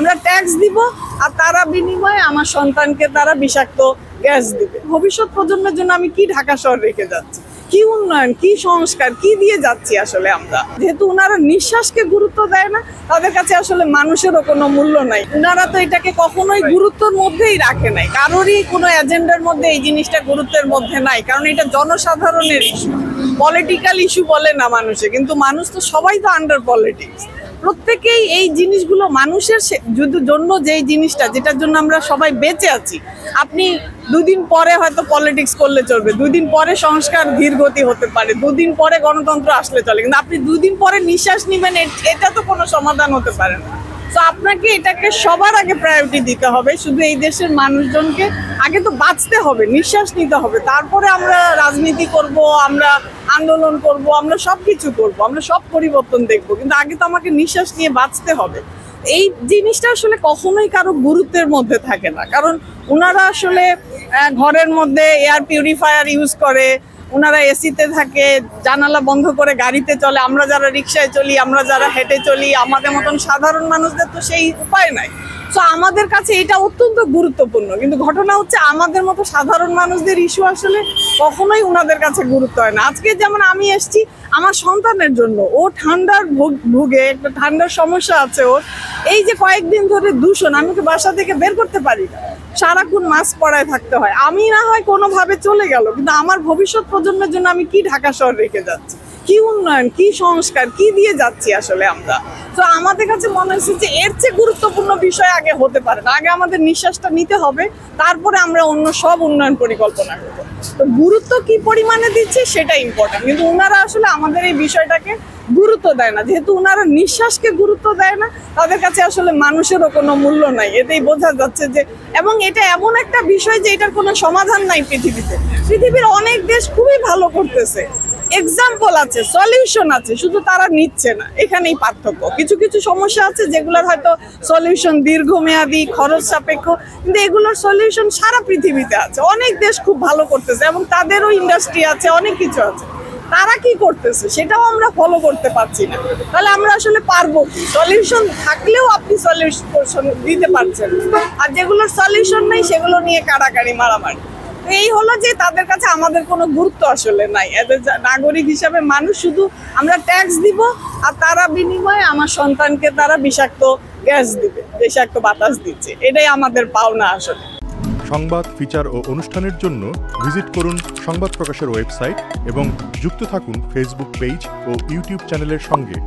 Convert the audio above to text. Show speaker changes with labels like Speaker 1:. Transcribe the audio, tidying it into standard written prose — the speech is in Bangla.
Speaker 1: আমরা ট্যাক্স দিব আর তারা বিনিময়ে আমার সন্তানকে তারা বিষাক্ত গ্যাস দিবে। ভবিষ্যৎ প্রজন্মের জন্য আমি কি ঢাকা শহর রেখে যাচ্ছি, কি উন্নয়ন, কি সংস্কার, কি দিয়ে যাচ্ছি আসলে আমরা? যেহেতু উনারা নিঃশ্বাসকে গুরুত্ব দেয় না, তাদের কাছে আসলে মানুষেরও কোনো মূল্য নাই। উনারা তো এটাকে কখনোই গুরুত্বের মধ্যেই রাখে নাই, কারোরই কোনো এজেন্ডার মধ্যে এই জিনিসটা গুরুত্বের মধ্যে নাই, কারণ এটা জনসাধারণের ইস্যু, পলিটিক্যাল ইস্যু বলে না মানুষে, কিন্তু মানুষ তো সবাই তো আন্ডার পলিটিক্স। প্রত্যেকেই এই জিনিসগুলো মানুষের জন্য, যেই জিনিসটা যেটার জন্য আমরা সবাই বেঁচে আছি, আপনি দুদিন পরে হয়তো পলিটিক্স করলে চলবে, দুদিন পরে সংস্কার ধীর গতি হতে পারে, দুদিন পরে গণতন্ত্র আসলে চলে, কিন্তু আপনি দুদিন পরে নিঃশ্বাস নিবেন, এটা তো কোনো সমাধান হতে পারে না। তো আপনাকে এটাকে সবার আগে প্রায়োরিটি দিতে হবে। শুধু এই দেশের মানুষজনকে আগে তো বাঁচতে হবে, নিঃশ্বাস নিতে হবে, তারপরে আমরা রাজনীতি করব, আমরা আন্দোলন করব, আমরা সব কিছু করবো, আমরা সব পরিবর্তন দেখবো, কিন্তু আগে তো আমাকে নিঃশ্বাস নিয়ে বাঁচতে হবে। এই জিনিসটা আসলে কখনোই কারো গুরুত্বের মধ্যে থাকে না, কারণ ওনারা আসলে ঘরের মধ্যে এয়ার পিউরিফায়ার ইউজ করে, ওনারা এসিতে থাকে, জানালা বন্ধ করে গাড়িতে চলে। আমরা যারা রিক্সায় চলি, আমরা যারা হেঁটে চলি, আমাদের মতন সাধারণ মানুষদের তো সেই উপায় নাই। তো আমাদের কাছে এটা অত্যন্ত গুরুত্বপূর্ণ, কিন্তু ঘটনা হচ্ছে আমাদের মতো সাধারণ মানুষদের ইস্যু আসলে কখনোই ওনাদের কাছে গুরুত্ব হয় না। আজকে যেমন আমি এসছি আমার সন্তানের জন্য, ও ঠান্ডার ভুগে, একটা ঠান্ডার সমস্যা আছে ওর, এই যে কয়েকদিন ধরে দূষণ, আমি তো বাসা থেকে বের করতে পারি না, সারাক্ষণ মাস্ক পরায় থাকতে হয়। আমি না হয় কোনোভাবে চলে গেল, কিন্তু আমার ভবিষ্যৎ প্রজন্মের জন্য আমি কি ঢাকা শহর রেখে যাচ্ছি, কি উন্নয়ন, কি সংস্কার, কি দিয়ে যাচ্ছি আসলে আমরা? তো আমাদের কাছে মনে হচ্ছে যে এর চেয়ে গুরুত্বপূর্ণ বিষয় আগে হতে পারে না, আগে আমাদের নিঃশ্বাসটা নিতে হবে, তারপরে আমরা অন্য সব উন্নয়ন পরিকল্পনা করবো। তো গুরুত্ব কি পরিমাণে দিচ্ছে সেটা ইম্পর্টেন্ট, কিন্তু ওনারা আসলে আমাদের এই বিষয়টাকে গুরুত্ব দেয় না। যেহেতু ওনারা নিঃশ্বাসকে গুরুত্ব দেয় না, তাদের কাছে আসলে মানুষেরও কোনো মূল্য নাই, এটাই বোঝা যাচ্ছে যে। এবং এটা এমন একটা বিষয় যে এটার কোনো সমাধান নাই পৃথিবীতে। পৃথিবীর অনেক দেশ খুবই ভালো করতেছে, এক্সাম্পল আছে, সলিউশন আছে, শুধু তারা নিচ্ছে না, এখানেই পার্থক্য। কিছু কিছু সমস্যা আছে যেগুলোর হয়তো সলিউশন দীর্ঘমেয়াদী, খরচ সাপেক্ষ, কিন্তু এগুলোর সলিউশন সারা পৃথিবীতে আছে। অনেক দেশ খুব ভালো করতেছে এবং তাদেরও ইন্ডাস্ট্রি আছে, অনেক কিছু আছে। তারা কি করতেছে সেটাও আমরা ফলো করতে পারছি না, তাহলে আমরা আসলে পারবো কি? সলিউশন থাকলেও আপনি সলিউশন দিতে পারছেন, আর যেগুলোর সলিউশন নেই সেগুলো নিয়ে কাড়াকাড়ি, মারামারি। এই হলো যে তাদের কাছে আমাদের কোনো গুরুত্ব আসলে নাই। এদের নাগরিক হিসাবে মানুষ, শুধু আমরা ট্যাক্স দিব আর তারা বিনিময়ে আমার সন্তানকে তারা বিষাক্ত গ্যাস দিবে, বিষাক্ত বাতাস দিচ্ছে, এটাই আমাদের পাওনা আসলে।
Speaker 2: সংবাদ, ফিচার ও অনুষ্ঠানের জন্য ভিজিট করুন সংবাদ প্রকাশের ওয়েবসাইট এবং যুক্ত থাকুন ফেসবুক পেজ ও ইউটিউব চ্যানেলের সঙ্গে।